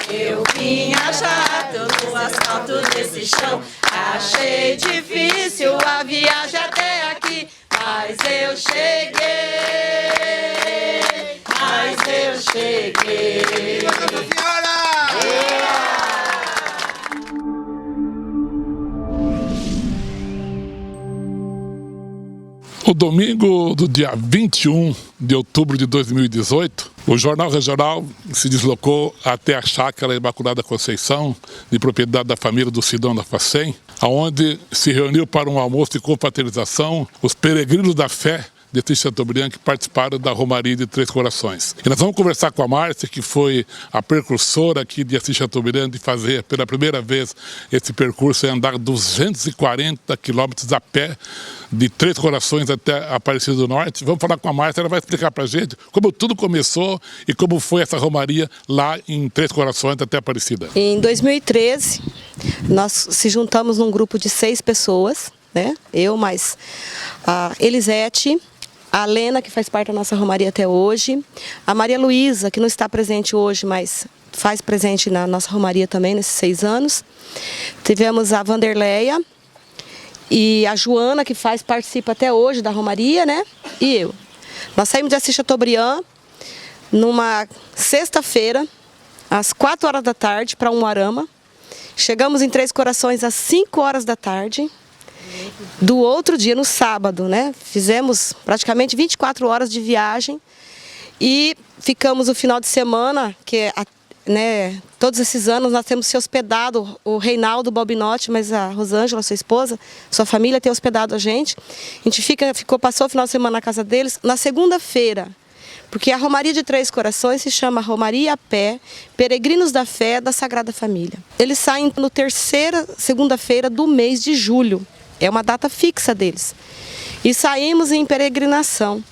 Eu vinha jato no asfalto desse chão. Achei difícil a viagem até aqui, mas eu cheguei, mas eu cheguei. Nossa Senhora! O domingo do dia 21 de outubro de 2018, o Jornal Regional se deslocou até a chácara Imaculada Conceição, de propriedade da família do Sidão da Facém, onde se reuniu para um almoço de confraternização os peregrinos da fé de Chateaubriand que participaram da Romaria de Três Corações. E nós vamos conversar com a Márcia, que foi a precursora aqui de Assis Chateaubriand, de fazer pela primeira vez esse percurso e andar 240 quilômetros a pé de Três Corações até Aparecida do Norte. Vamos falar com a Márcia, ela vai explicar para a gente como tudo começou e como foi essa Romaria lá em Três Corações até Aparecida. Em 2013, nós se juntamos num grupo de 6 pessoas, né? Eu mais a Elisete, a Lena, que faz parte da nossa Romaria até hoje, a Maria Luísa, que não está presente hoje, mas faz presente na nossa Romaria também, nesses 6 anos. Tivemos a Vanderleia e a Joana, que participa até hoje da Romaria, né? E eu. Nós saímos de Assis Chateaubriand numa sexta-feira, às 4 horas da tarde, para Umuarama. Chegamos em Três Corações às 5 horas da tarde. Do outro dia, no sábado, né? Fizemos praticamente 24 horas de viagem e ficamos o final de semana, que né, todos esses anos nós temos se hospedado, o Reinaldo Balbinotti, mas a Rosângela, sua esposa, sua família tem hospedado a gente. A gente passou o final de semana na casa deles. Na segunda-feira, porque a Romaria de Três Corações se chama Romaria a Pé, Peregrinos da Fé da Sagrada Família. Eles saem no terceira segunda-feira do mês de julho. É uma data fixa deles. E saímos em peregrinação.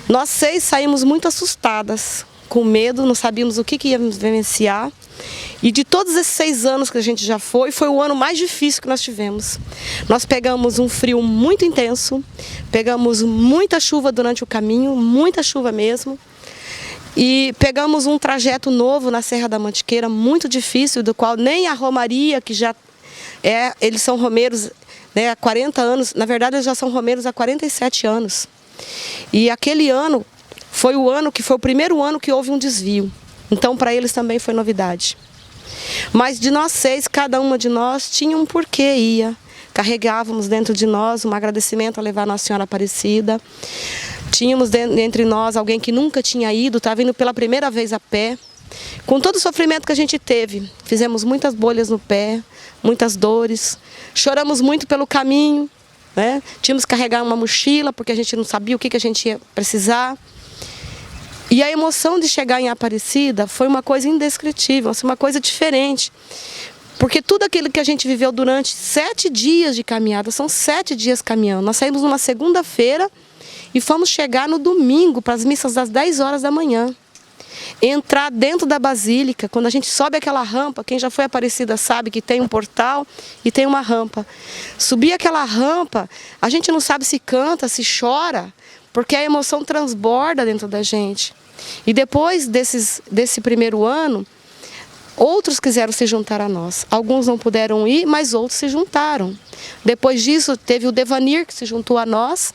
Nós 6 saímos muito assustadas, com medo, não sabíamos o que íamos vivenciar. E de todos esses 6 anos que a gente já foi o ano mais difícil que nós tivemos. Nós pegamos um frio muito intenso, pegamos muita chuva durante o caminho, muita chuva mesmo. E pegamos um trajeto novo na Serra da Mantiqueira, muito difícil, do qual nem a Romaria, que já eles são romeiros, há 40 anos, na verdade eles já são romeiros há 47 anos. E aquele ano foi o primeiro ano que houve um desvio. Então para eles também foi novidade. Mas de nós 6, cada uma de nós tinha um porquê ia. Carregávamos dentro de nós um agradecimento a levar Nossa Senhora Aparecida. Tínhamos entre nós alguém que nunca tinha ido, estava indo pela primeira vez a pé. Com todo o sofrimento que a gente teve, fizemos muitas bolhas no pé, muitas dores, choramos muito pelo caminho, né? Tínhamos que carregar uma mochila porque a gente não sabia o que a gente ia precisar. E a emoção de chegar em Aparecida foi uma coisa indescritível, uma coisa diferente. Porque tudo aquilo que a gente viveu durante 7 dias de caminhada, são 7 dias caminhando. Nós saímos numa segunda-feira e fomos chegar no domingo para as missas das 10 horas da manhã. Entrar dentro da Basílica, quando a gente sobe aquela rampa, quem já foi Aparecida sabe que tem um portal e tem uma rampa. Subir aquela rampa, a gente não sabe se canta, se chora, porque a emoção transborda dentro da gente. E depois desse primeiro ano, outros quiseram se juntar a nós. Alguns não puderam ir, mas outros se juntaram. Depois disso, teve o Devanir, que se juntou a nós.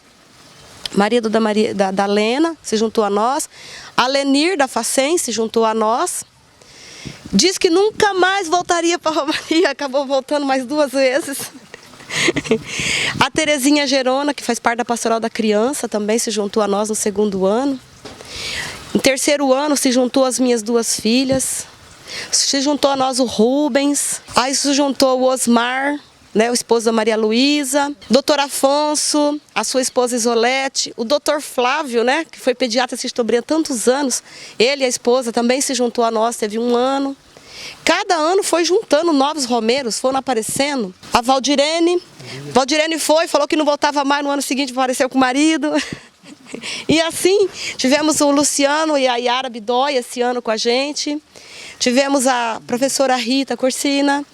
Marido da Lena se juntou a nós. A Lenir da Facém se juntou a nós. Diz que nunca mais voltaria para a Romaria, acabou voltando mais 2 vezes. A Terezinha Gerona, que faz parte da Pastoral da Criança, também se juntou a nós no 2º ano. No 3º ano se juntou as minhas 2 filhas. Se juntou a nós o Rubens. Aí se juntou o Osmar, né, o esposo da Maria Luísa, doutor Afonso, a sua esposa Isolete, o doutor Flávio, né, que foi pediatra de Chateaubriand há tantos anos, ele e a esposa também se juntou a nós, teve 1 ano. Cada ano foi juntando novos romeiros, foram aparecendo. A Valdirene falou que não voltava mais, no ano seguinte apareceu com o marido. E assim, tivemos o Luciano e a Yara Bidói esse ano com a gente. Tivemos a professora Rita Corsini,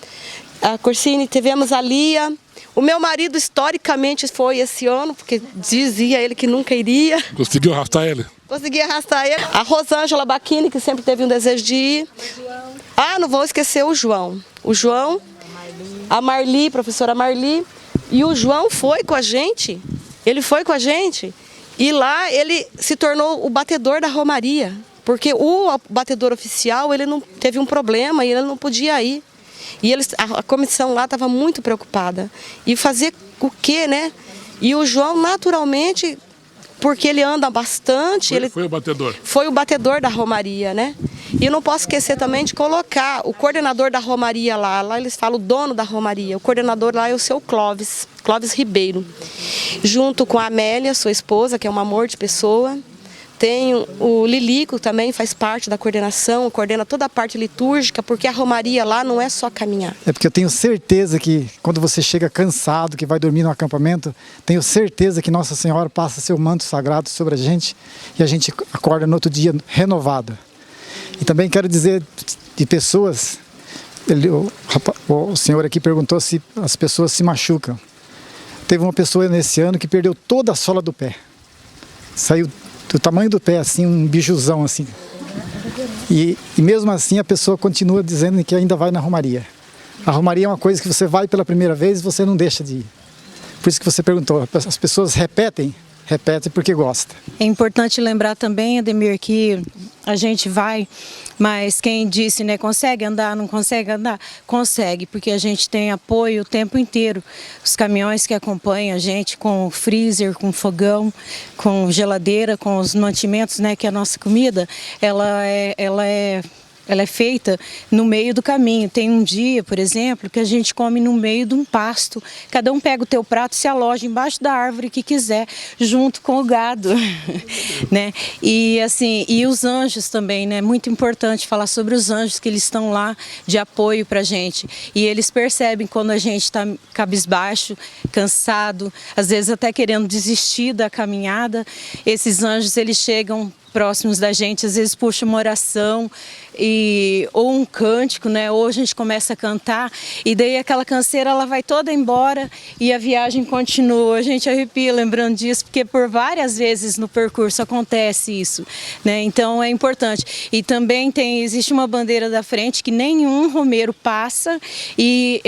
tivemos a Lia. O meu marido, historicamente, foi esse ano, porque dizia ele que nunca iria. Conseguiu arrastar ele? Consegui arrastar ele. A Rosângela Bacchini, que sempre teve um desejo de ir. Ah, não vou esquecer o João. O João, a Marli, professora Marli. E o João foi com a gente. Ele foi com a gente. E lá ele se tornou o batedor da Romaria. Porque o batedor oficial, ele não teve um problema e ele não podia ir. E a comissão lá estava muito preocupada. E fazer o quê, né? E o João, naturalmente, porque ele anda bastante... Foi o batedor. Foi o batedor da Romaria, né? E eu não posso esquecer também de colocar o coordenador da Romaria lá. Lá eles falam o dono da Romaria. O coordenador lá é o seu Clóvis Ribeiro. Junto com a Amélia, sua esposa, que é um amor de pessoa. Tem o Lilico também, faz parte da coordenação, coordena toda a parte litúrgica, porque a Romaria lá não é só caminhar. É porque eu tenho certeza que quando você chega cansado, que vai dormir no acampamento, tenho certeza que Nossa Senhora passa seu manto sagrado sobre a gente e a gente acorda no outro dia renovado. E também quero dizer de pessoas, o senhor aqui perguntou se as pessoas se machucam. Teve uma pessoa nesse ano que perdeu toda a sola do pé. Saiu do tamanho do pé, assim, um bijuzão, assim. E mesmo assim a pessoa continua dizendo que ainda vai na Romaria. A Romaria é uma coisa que você vai pela primeira vez e você não deixa de ir. Por isso que você perguntou, as pessoas repetem porque gosta. É importante lembrar também, Ademir, que a gente vai, mas quem disse, né, consegue andar, não consegue andar? Consegue, porque a gente tem apoio o tempo inteiro. Os caminhões que acompanham a gente com freezer, com fogão, com geladeira, com os mantimentos, né, que é a nossa comida, ela é feita no meio do caminho. Tem um dia, por exemplo, que a gente come no meio de um pasto. Cada um pega o teu prato e se aloja embaixo da árvore que quiser, junto com o gado. Né? E assim, e os anjos também, né? Muito importante falar sobre os anjos, que eles estão lá de apoio pra gente. E eles percebem quando a gente está cabisbaixo, cansado, às vezes até querendo desistir da caminhada. Esses anjos, eles chegam próximos da gente, às vezes puxa uma oração ou um cântico, né? Ou a gente começa a cantar e daí aquela canseira ela vai toda embora e a viagem continua. A gente arrepia lembrando disso, porque por várias vezes no percurso acontece isso, né? Então é importante. E também existe uma bandeira da frente que nenhum romeiro passa e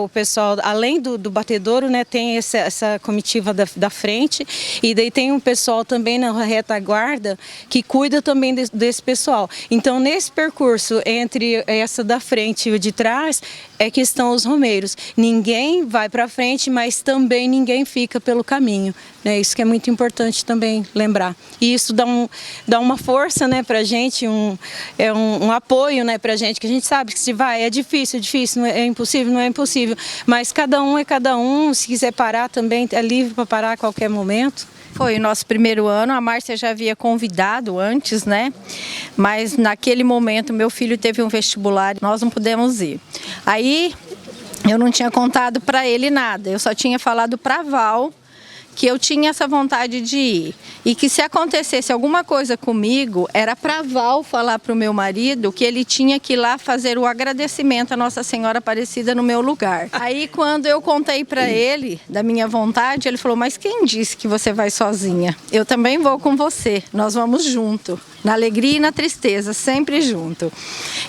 o pessoal, além do batedouro, né, tem essa comitiva da frente e daí tem um pessoal também na retaguarda que cuida também desse pessoal. Então, nesse percurso entre essa da frente e o de trás, é que estão os romeiros. Ninguém vai para frente, mas também ninguém fica pelo caminho. Né? Isso que é muito importante também lembrar. E isso dá uma força, né, para a gente, um apoio, né, para a gente, que a gente sabe que se vai, é difícil, não é impossível, não é impossível. Mas cada um é cada um, se quiser parar também, é livre para parar a qualquer momento. Foi o nosso primeiro ano, a Márcia já havia convidado antes, né? Mas naquele momento meu filho teve um vestibular, nós não pudemos ir. Aí eu não tinha contado para ele nada, eu só tinha falado para a Val que eu tinha essa vontade de ir. E que se acontecesse alguma coisa comigo, era para Val falar para o meu marido que ele tinha que ir lá fazer o agradecimento à Nossa Senhora Aparecida no meu lugar. Aí quando eu contei para ele da minha vontade, ele falou, mas quem disse que você vai sozinha? Eu também vou com você, nós vamos junto. Na alegria e na tristeza, sempre junto.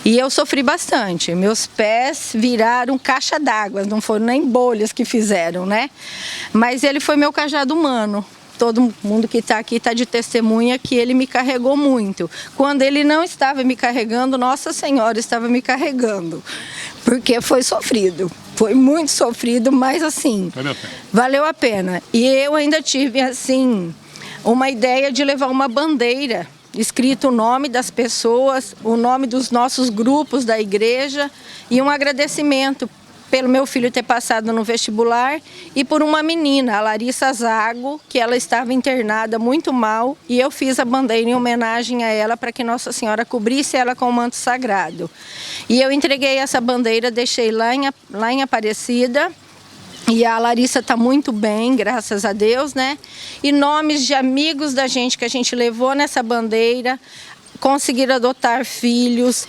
E eu sofri bastante. Meus pés viraram caixa d'água, não foram nem bolhas que fizeram, né? Mas ele foi meu cajado humano. Todo mundo que está aqui está de testemunha que ele me carregou muito. Quando ele não estava me carregando, Nossa Senhora estava me carregando. Porque foi sofrido. Foi muito sofrido, mas assim, valeu a pena. E eu ainda tive, assim, uma ideia de levar uma bandeira escrito o nome das pessoas, o nome dos nossos grupos da igreja e um agradecimento pelo meu filho ter passado no vestibular e por uma menina, a Larissa Zago, que ela estava internada muito mal e eu fiz a bandeira em homenagem a ela para que Nossa Senhora cobrisse ela com o manto sagrado. E eu entreguei essa bandeira, deixei lá em Aparecida. E a Larissa está muito bem, graças a Deus, né? E nomes de amigos da gente que a gente levou nessa bandeira, conseguiram adotar filhos.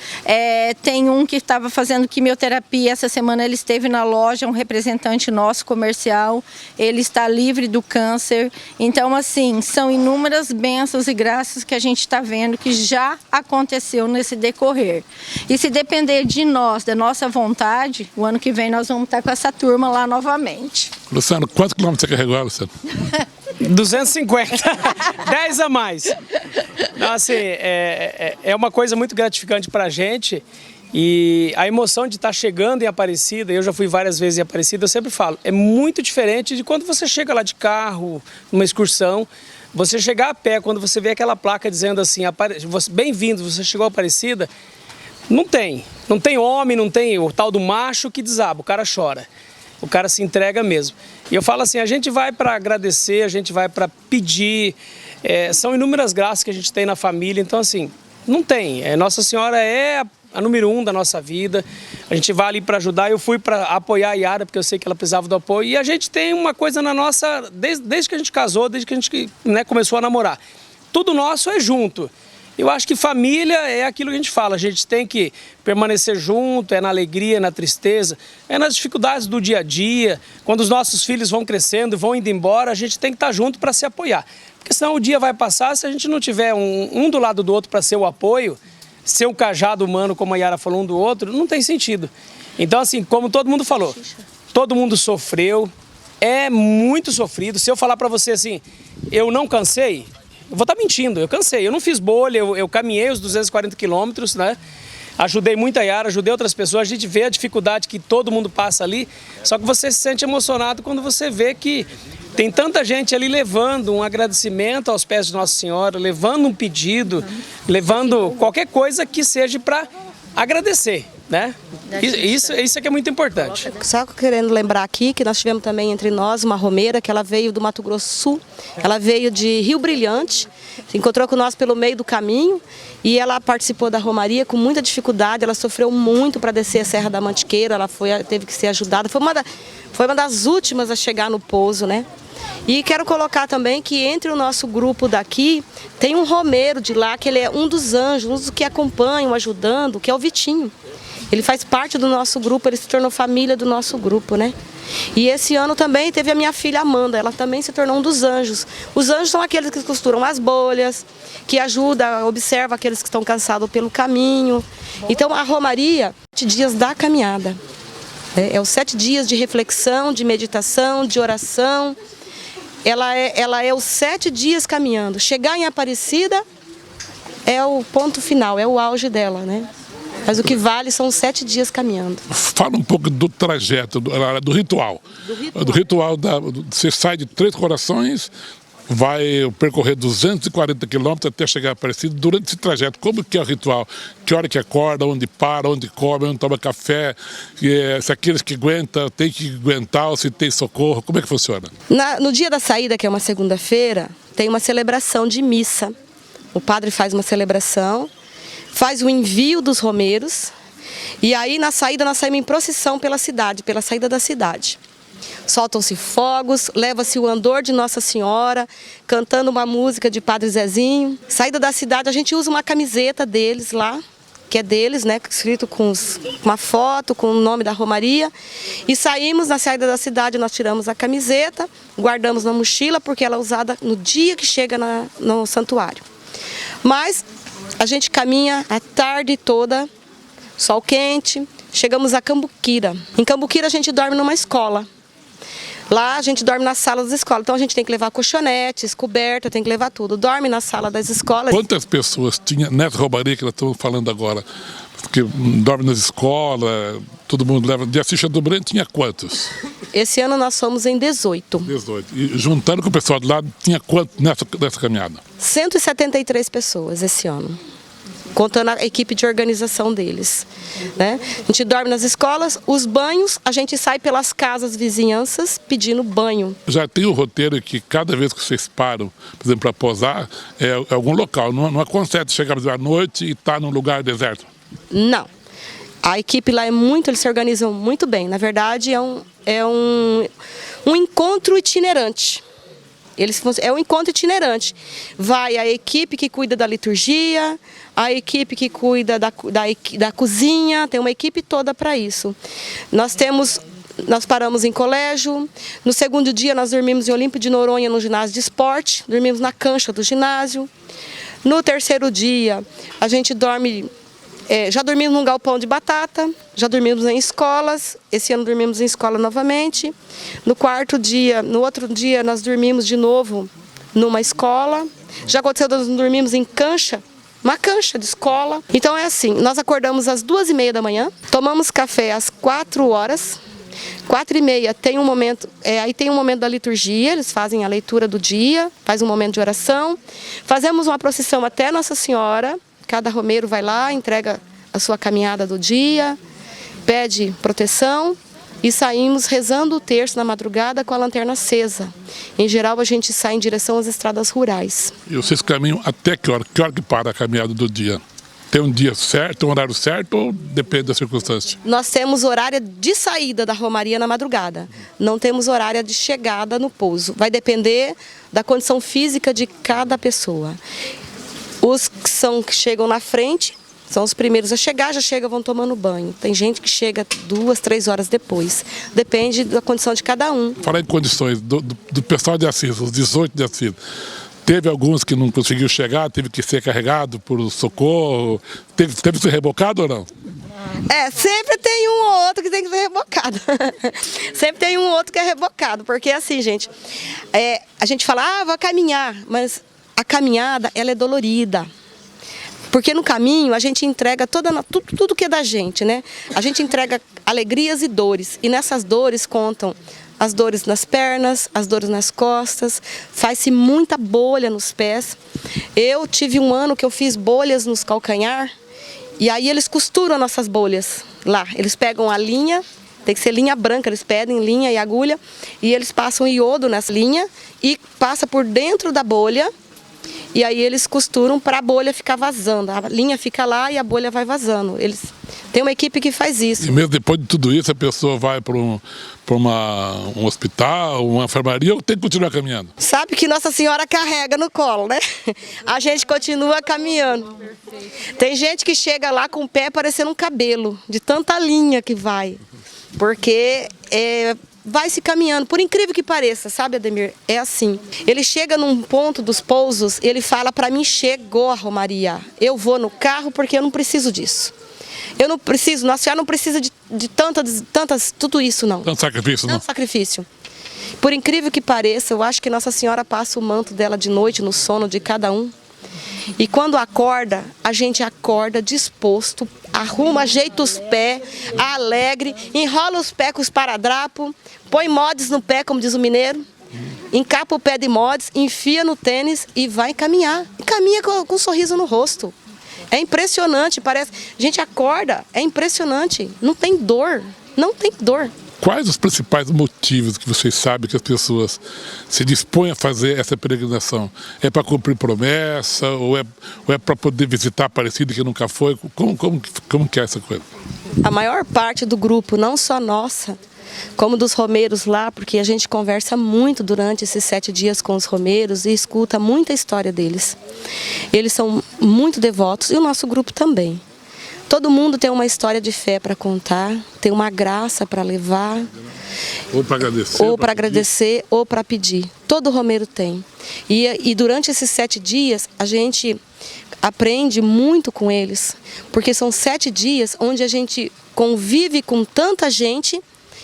Tem um que estava fazendo quimioterapia, essa semana ele esteve na loja, um representante nosso comercial, ele está livre do câncer. Então, assim, são inúmeras bênçãos e graças que a gente está vendo que já aconteceu nesse decorrer. E se depender de nós, da nossa vontade, o ano que vem nós vamos estar com essa turma lá novamente. Luciano, quantos quilômetros você carregou, Luciano? 250, 10 a mais. Então, assim, é uma coisa muito gratificante para a gente e a emoção de estar chegando em Aparecida, eu já fui várias vezes em Aparecida, eu sempre falo, é muito diferente de quando você chega lá de carro, numa excursão, você chegar a pé, quando você vê aquela placa dizendo assim, bem-vindo, você chegou a Aparecida, não tem homem, não tem o tal do macho que desaba, o cara chora. O cara se entrega mesmo. E eu falo assim, a gente vai para agradecer, a gente vai para pedir, são inúmeras graças que a gente tem na família, então assim, não tem. Nossa Senhora é a número 1 da nossa vida, a gente vai ali para ajudar, eu fui para apoiar a Yara, porque eu sei que ela precisava do apoio, e a gente tem uma coisa na nossa, desde que a gente casou, desde que a gente começou a namorar, tudo nosso é junto. Eu acho que família é aquilo que a gente fala, a gente tem que permanecer junto, é na alegria, na tristeza, é nas dificuldades do dia a dia, quando os nossos filhos vão crescendo, vão indo embora, a gente tem que estar junto para se apoiar. Porque senão o dia vai passar, se a gente não tiver um do lado do outro para ser o apoio, ser um cajado humano, como a Yara falou, um do outro, não tem sentido. Então assim, como todo mundo falou, todo mundo sofreu, é muito sofrido. Se eu falar para você assim, eu não cansei, eu vou estar mentindo, eu cansei, eu não fiz bolha, eu caminhei os 240 quilômetros, né? Ajudei muito a Yara, ajudei outras pessoas, a gente vê a dificuldade que todo mundo passa ali, só que você se sente emocionado quando você vê que tem tanta gente ali levando um agradecimento aos pés de Nossa Senhora, levando um pedido, levando qualquer coisa que seja para agradecer, né? Isso é que é muito importante. Só querendo lembrar aqui que nós tivemos também entre nós uma romeira que ela veio do Mato Grosso Sul, ela veio de Rio Brilhante, se encontrou com nós pelo meio do caminho e ela participou da romaria com muita dificuldade, ela sofreu muito para descer a Serra da Mantiqueira, ela teve que ser ajudada, foi uma das últimas a chegar no pouso, né? E quero colocar também que entre o nosso grupo daqui, tem um romeiro de lá, que ele é um dos anjos, um dos que acompanham, ajudando, que é o Vitinho. Ele faz parte do nosso grupo, ele se tornou família do nosso grupo, né? E esse ano também teve a minha filha Amanda, ela também se tornou um dos anjos. Os anjos são aqueles que costuram as bolhas, que ajudam, observam aqueles que estão cansados pelo caminho. Então a romaria, 7 dias da caminhada. É os 7 dias de reflexão, de meditação, de oração. Ela é os 7 dias caminhando. Chegar em Aparecida é o ponto final, é o auge dela, né? Mas o que vale são os 7 dias caminhando. Fala um pouco do trajeto, do ritual. Do ritual, você sai de Três Corações, vai percorrer 240 quilômetros até chegar a Aparecida. Durante esse trajeto, como que é o ritual? Que hora que acorda, onde para, onde come, onde toma café? Se aqueles que aguentam, tem que aguentar, ou se tem socorro, como é que funciona? No dia da saída, que é uma segunda-feira, tem uma celebração de missa. O padre faz uma celebração, faz o envio dos romeiros, e aí na saída nós saímos em procissão pela cidade, pela saída da cidade. Soltam-se fogos, leva-se o andor de Nossa Senhora, cantando uma música de Padre Zezinho. Saída da cidade, a gente usa uma camiseta deles lá, que é deles, né, escrito com uma foto, com o nome da romaria. E saímos na saída da cidade, nós tiramos a camiseta, guardamos na mochila, porque ela é usada no dia que chega no santuário. Mas a gente caminha a tarde toda, sol quente, chegamos a Cambuquira. Em Cambuquira a gente dorme numa escola. Lá a gente dorme nas salas das escolas, então a gente tem que levar colchonetes, coberta, tem que levar tudo. Dorme na sala das escolas. Quantas pessoas tinha nessa romaria que nós estamos falando agora? Porque dorme nas escolas, todo mundo leva. De Assis Chateaubriand tinha quantos? Esse ano nós somos em 18. 18. E juntando com o pessoal de lá, tinha quanto nessa caminhada? 173 pessoas esse ano, contando a equipe de organização deles, né? A gente dorme nas escolas, os banhos, a gente sai pelas casas vizinhanças pedindo banho. Já tem o roteiro que cada vez que vocês param, por exemplo, para posar, é algum local, não acontece chegar à noite e estar num lugar deserto? Não. A equipe lá eles se organizam muito bem. Na verdade, é um encontro itinerante. É um encontro itinerante. Vai a equipe que cuida da liturgia, a equipe que cuida da cozinha, tem uma equipe toda para isso. Nós paramos em colégio, no segundo dia nós dormimos em Olímpio de Noronha no ginásio de esporte, dormimos na cancha do ginásio. No terceiro dia a gente dorme, já dormimos num galpão de batata, já dormimos em escolas, esse ano dormimos em escola novamente. No outro dia nós dormimos de novo numa escola, já aconteceu nós dormimos em cancha, uma cancha de escola. Então é assim, nós acordamos às 2h30 da manhã, tomamos café às 4h, 4h30 tem um momento, aí tem um momento da liturgia, eles fazem a leitura do dia, faz um momento de oração, fazemos uma procissão até Nossa Senhora, cada romeiro vai lá, entrega a sua caminhada do dia, pede proteção e saímos rezando o terço na madrugada com a lanterna acesa. Em geral a gente sai em direção às estradas rurais. E vocês caminham até que hora? Que hora que para a caminhada do dia? Tem um dia certo, um horário certo ou depende da circunstância? Nós temos horário de saída da romaria na madrugada. Não temos horário de chegada no pouso. Vai depender da condição física de cada pessoa. Os que chegam na frente são os primeiros a chegar, já chegam, vão tomando banho. Tem gente que chega 2, 3 horas depois. Depende da condição de cada um. Falar em condições do pessoal de Assis, os 18 de Assis. Teve alguns que não conseguiu chegar, teve que ser carregado por socorro. Teve que ser rebocado ou não? Sempre tem um ou outro que tem que ser rebocado. Sempre tem um ou outro que é rebocado. Porque assim, gente, a gente fala, vou caminhar, mas a caminhada, ela é dolorida. Porque no caminho a gente entrega tudo que é da gente, né? A gente entrega alegrias e dores. E nessas dores contam as dores nas pernas, as dores nas costas, faz-se muita bolha nos pés. Eu tive um ano que eu fiz bolhas nos calcanhar, e aí eles costuram as nossas bolhas lá. Eles pegam a linha, tem que ser linha branca, eles pedem linha e agulha, e eles passam iodo nessa linha e passa por dentro da bolha, e aí eles costuram para a bolha ficar vazando. A linha fica lá e a bolha vai vazando. Tem uma equipe que faz isso. E mesmo depois de tudo isso, a pessoa vai para um hospital, uma enfermaria, ou tem que continuar caminhando? Sabe que Nossa Senhora carrega no colo, né? A gente continua caminhando. Tem gente que chega lá com o pé parecendo um cabelo, de tanta linha que vai. Porque vai se caminhando, por incrível que pareça, sabe, Ademir? É assim. Ele chega num ponto dos pousos, ele fala para mim, chegou a romaria. Eu vou no carro porque eu não preciso disso. Eu não preciso, Nossa Senhora não precisa de tantas, tudo isso não. Tanto sacrifício, não? Tanto sacrifício. Por incrível que pareça, eu acho que Nossa Senhora passa o manto dela de noite no sono de cada um. E quando acorda, a gente acorda disposto, arruma, ajeita os pés, alegre, enrola os pés com os paradrapos, põe mods no pé, como diz o mineiro, encapa o pé de mods, enfia no tênis e vai caminhar. E caminha com um sorriso no rosto. É impressionante, parece. A gente acorda, é impressionante. Não tem dor, não tem dor. Quais os principais motivos que vocês sabem que as pessoas se dispõem a fazer essa peregrinação? É para cumprir promessa ou é para poder visitar a Aparecida que nunca foi? Como que é essa coisa? A maior parte do grupo, não só nossa, como dos romeiros lá, porque a gente conversa muito durante esses 7 dias com os romeiros e escuta muita história deles. Eles são muito devotos e o nosso grupo também. Todo mundo tem uma história de fé para contar, tem uma graça para levar. Ou para agradecer. Ou para agradecer, ou para pedir. Todo romeiro tem. E durante esses 7 dias, a gente aprende muito com eles, porque são 7 dias onde a gente convive com tanta gente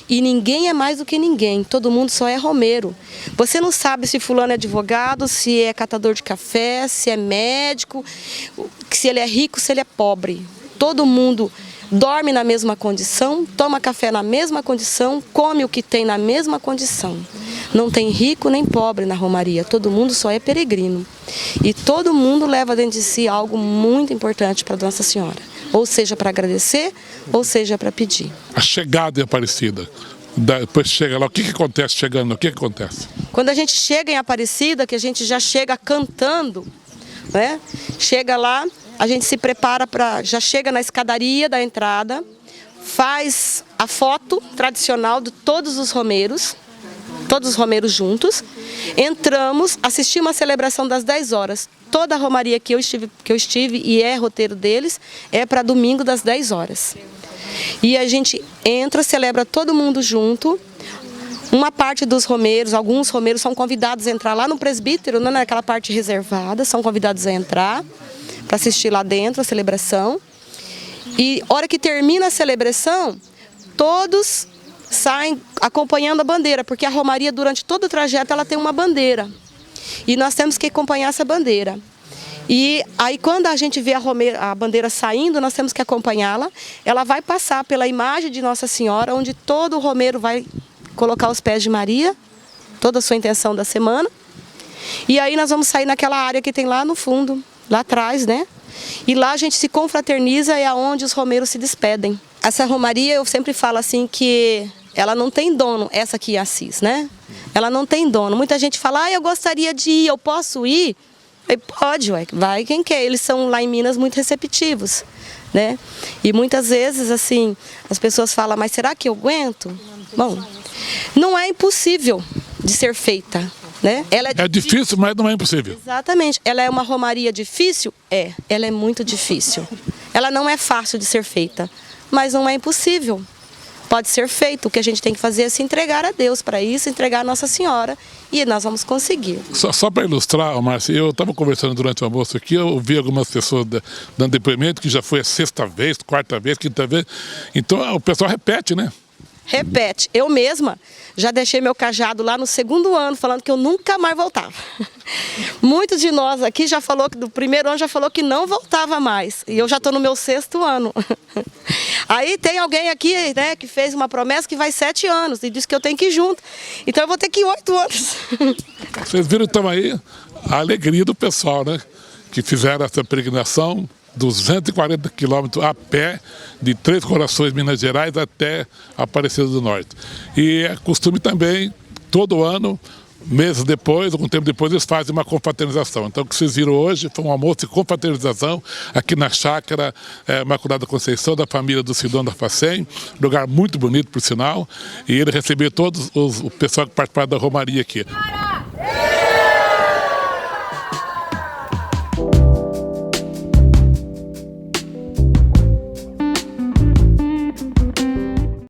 e ninguém é mais do que ninguém, todo mundo só é romeiro. Você não sabe se fulano é advogado, se é catador de café, se é médico, se ele é rico, se ele é pobre. Todo mundo dorme na mesma condição, toma café na mesma condição, come o que tem na mesma condição. Não tem rico nem pobre na romaria, todo mundo só é peregrino. E todo mundo leva dentro de si algo muito importante para Nossa Senhora. Ou seja, para agradecer, ou seja, para pedir. A chegada em Aparecida, depois chega lá, o que acontece chegando? O que acontece? Quando a gente chega em Aparecida, que a gente já chega cantando, né? Chega lá, a gente se prepara já chega na escadaria da entrada, faz a foto tradicional de todos os romeiros, todos os romeiros juntos, entramos, assistimos a celebração das 10 horas. Toda a romaria que eu estive e é roteiro deles, é para domingo das 10 horas. E a gente entra, celebra todo mundo junto. Uma parte dos romeiros, alguns romeiros são convidados a entrar lá no presbítero, não naquela parte reservada, são convidados a entrar para assistir lá dentro a celebração. E hora que termina a celebração, todos saem acompanhando a bandeira, porque a romaria durante todo o trajeto ela tem uma bandeira. E nós temos que acompanhar essa bandeira. E aí quando a gente vê a bandeira saindo, nós temos que acompanhá-la. Ela vai passar pela imagem de Nossa Senhora, onde todo o romeiro vai colocar os pés de Maria, toda a sua intenção da semana. E aí nós vamos sair naquela área que tem lá no fundo, lá atrás, né? E lá a gente se confraterniza, é onde os romeiros se despedem. Essa romaria, eu sempre falo assim que ela não tem dono, essa aqui em Assis, né? Ela não tem dono. Muita gente fala, eu gostaria de ir, eu posso ir? E pode, ué, vai quem quer. Eles são lá em Minas muito receptivos, né? E muitas vezes, assim, as pessoas falam, mas será que eu aguento? Bom, não é impossível de ser feita, né? Ela é difícil, mas não é impossível. Exatamente. Ela é uma romaria difícil? É. Ela é muito difícil. Ela não é fácil de ser feita, mas não é impossível. Pode ser feito. O que a gente tem que fazer é se entregar a Deus para isso, entregar a Nossa Senhora, e nós vamos conseguir. Só para ilustrar, Márcia, eu estava conversando durante o almoço aqui, eu ouvi algumas pessoas dando depoimento que já foi a 6ª vez, 4ª vez, 5ª vez. Então o pessoal repete, né? Repete. Eu mesma já deixei meu cajado lá no 2º ano, falando que eu nunca mais voltava. Muitos de nós aqui já falou que do 1º ano já falou que não voltava mais. E eu já estou no meu 6º ano. Aí tem alguém aqui, né, que fez uma promessa que vai 7 anos e disse que eu tenho que ir junto. Então eu vou ter que ir 8 anos. Vocês viram então aí a alegria do pessoal, né? Que fizeram essa peregrinação. 240 quilômetros a pé, de Três Corações, Minas Gerais, até Aparecida do Norte. E é costume também, todo ano, meses depois, algum tempo depois, eles fazem uma confraternização. Então, o que vocês viram hoje foi um almoço de confraternização aqui na chácara Imaculada Conceição, da família do Sidão da Facém, lugar muito bonito, por sinal, e ele recebeu todos o pessoal que participaram da romaria aqui.